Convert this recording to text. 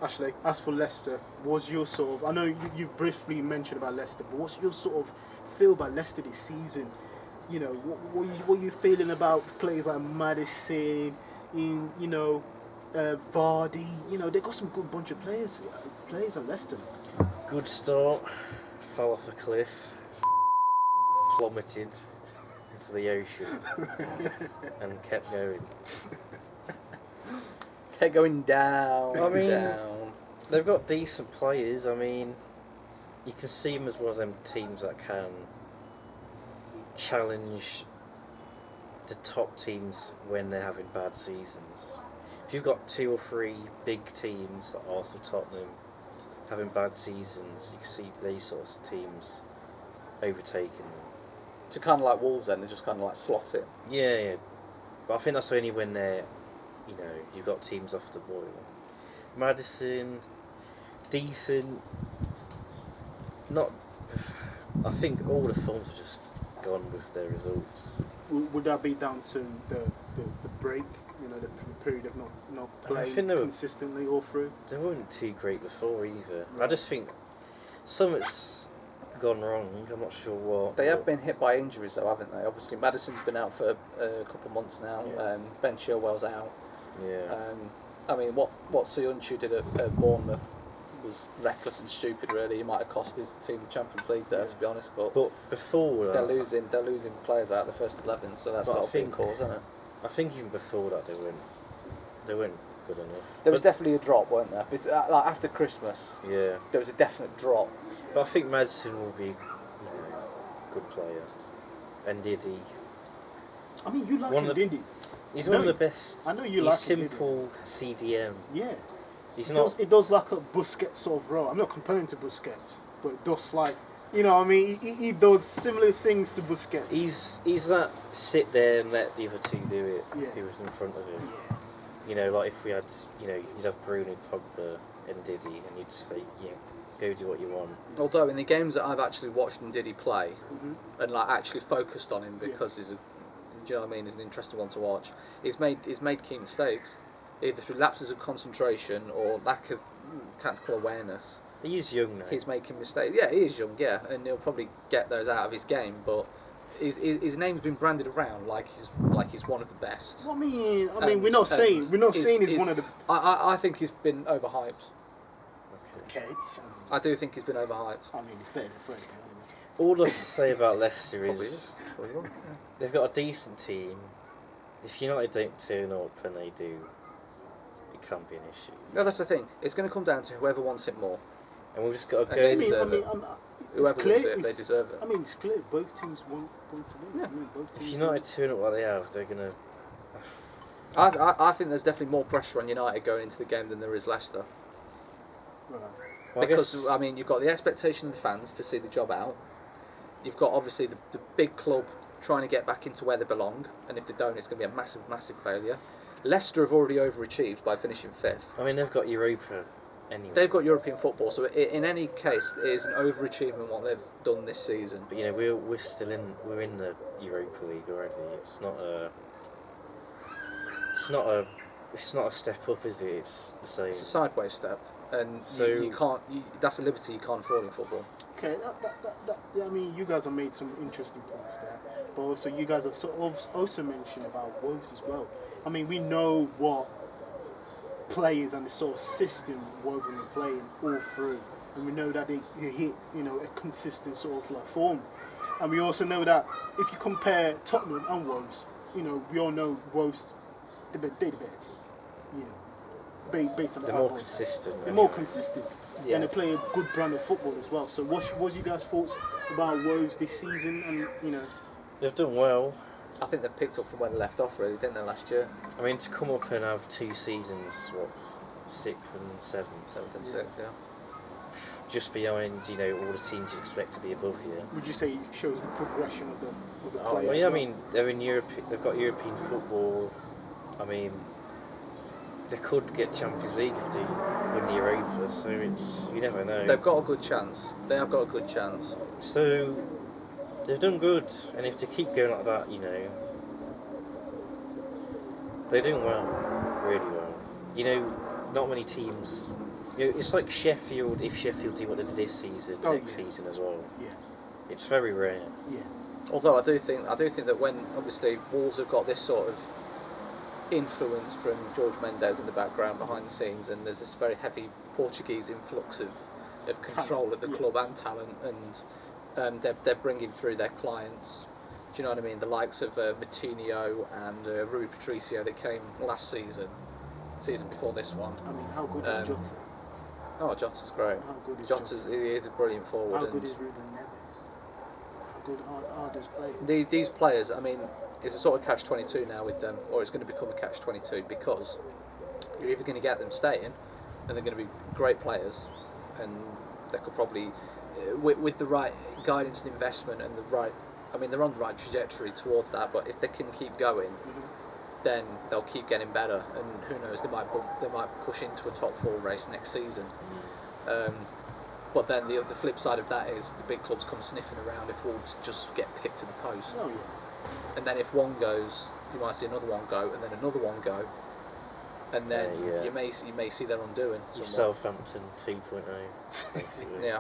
Ashley, as for Leicester, what's your sort of... I know you've briefly mentioned about Leicester, but what's your sort of feel about Leicester this season? You know, what are you feeling about players like Maddison, Vardy? You know, they've got some good bunch of players at Leicester. Good start, fell off a cliff, plummeted into the ocean, and kept going. Kept going down. I mean, down. They've got decent players. I mean, you can see them as one of them teams that can challenge the top teams when they're having bad seasons. If you've got 2 or 3 big teams, like Arsenal, Tottenham, having bad seasons, you can see these sorts of teams overtaking them. So kind of like Wolves then, they just kind of like slot it. Yeah. But I think that's only when they're, you've got teams off the boil. Maddison, decent. Not. I think all the forms have just gone with their results. Would that be down to the break? The period of not playing consistently all through? They weren't too great before either. Right. I just think something's gone wrong. I'm not sure what. They have been hit by injuries though, haven't they? Obviously, Maddison's been out for a couple of months now. Yeah. Ben Chilwell's out. Yeah. I mean, what Soyuncu did at Bournemouth was reckless and stupid. Really, he might have cost his team the Champions League there, to be honest. But before they're losing players out of the first 11, so that's got a big cause, isn't it? I think even before that they weren't good enough. There was definitely a drop, weren't there? But, like after Christmas, yeah, there was a definite drop. But I think Maddison will be a good player, and Diddy. I mean, you like Ndidi. He's one of the best. I know you like simple CDM. Yeah. It does like a Busquets sort of role. I'm not comparing to Busquets, but it does like, he does similar things to Busquets. He's that sit there and let the other two do it. Yeah. Who was in front of him. Yeah. Like if we had, you'd have Bruno, Pogba, and Diddy, and you'd say, go do what you want. Although in the games that I've actually watched Ndidi play, and like actually focused on him because he's he's an interesting one to watch. He's made key mistakes, either through lapses of concentration or lack of tactical awareness. He is young now. He's making mistakes. Yeah, he is young. Yeah, and he'll probably get those out of his game. But his name's been branded around like he's one of the best. I mean, we're not saying he's one of the. I think he's been overhyped. Okay. I do think he's been overhyped. I mean, he's better than Freddie. All I say about Leicester is they've got a decent team. If United don't turn up and they do, it can't be an issue. No, that's the thing. It's going to come down to whoever wants it more. And we've just got to go. Whoever wins it, they deserve it. I mean, it's clear both teams want to win. Yeah. I mean, both teams if United turn up like they have, they're going to. I think there's definitely more pressure on United going into the game than there is Leicester. Right. Well, Because you've got the expectation of the fans to see the job out. You've got obviously the big club trying to get back into where they belong, and if they don't, it's going to be a massive, massive failure. Leicester have already overachieved by finishing 5th. I mean, they've got Europa anyway. They've got European football, so in any case, it is an overachievement what they've done this season. But we're still in the Europa League already. It's not a step up, is it? It's the same. It's a sideways step, and so you can't. That's a liberty you can't afford in football. Okay, I mean, you guys have made some interesting points there, but also you guys have sort of also mentioned about Wolves as well. I mean, we know what players and the sort of system Wolves have been playing all through, and we know that they hit a consistent sort of like form, and we also know that if you compare Tottenham and Wolves, we all know Wolves they're the better team, based on they're more consistent. They're more consistent. Yeah. And they play a good brand of football as well. So what's you guys' thoughts about Wolves this season? And They've done well. I think they've picked up from where they left off, really, didn't they, last year? I mean, to come up and have 2 seasons, 6th and 7th? 7th and 6th, yeah. Just behind, all the teams you expect to be above you. Would you say it shows the progression of the players? Well, yeah, I mean, they're in Europe. They've got European football. I mean, they could get Champions League if they win the Europa, so you never know. They've got a good chance. They have got a good chance. So they've done good, and if they keep going like that, they're doing well, really well. Not many teams It's like Sheffield, if Sheffield do what they did this season, next season as well. Yeah. It's very rare. Yeah. Although I do think that when obviously Wolves have got this sort of influence from George Mendes in the background behind the scenes, and there's this very heavy Portuguese influx of control Talent, at the club and talent, and they're bringing through their clients. Do you know what I mean? The likes of Matinho and Rui Patricio that came last season before this one. I mean, how good is Jota? Oh, Jota's great. How good is Jota's he is a brilliant forward. How good is Ruben Neves? How good are those players? These players, I mean, it's a sort of catch-22 now with them, or it's going to become a catch-22 because you're either going to get them staying, and they're going to be great players, and they could probably, with the right guidance and investment and the right, I mean, they're on the right trajectory towards that. But if they can keep going, then they'll keep getting better, and who knows, they might push into a top 4 race next season. But then the flip side of that is the big clubs come sniffing around if Wolves just get picked to the post. Oh yeah. And then if one goes, you might see another one go, and then another one go, and then you may see their undoing. Southampton 2.0, basically. Yeah.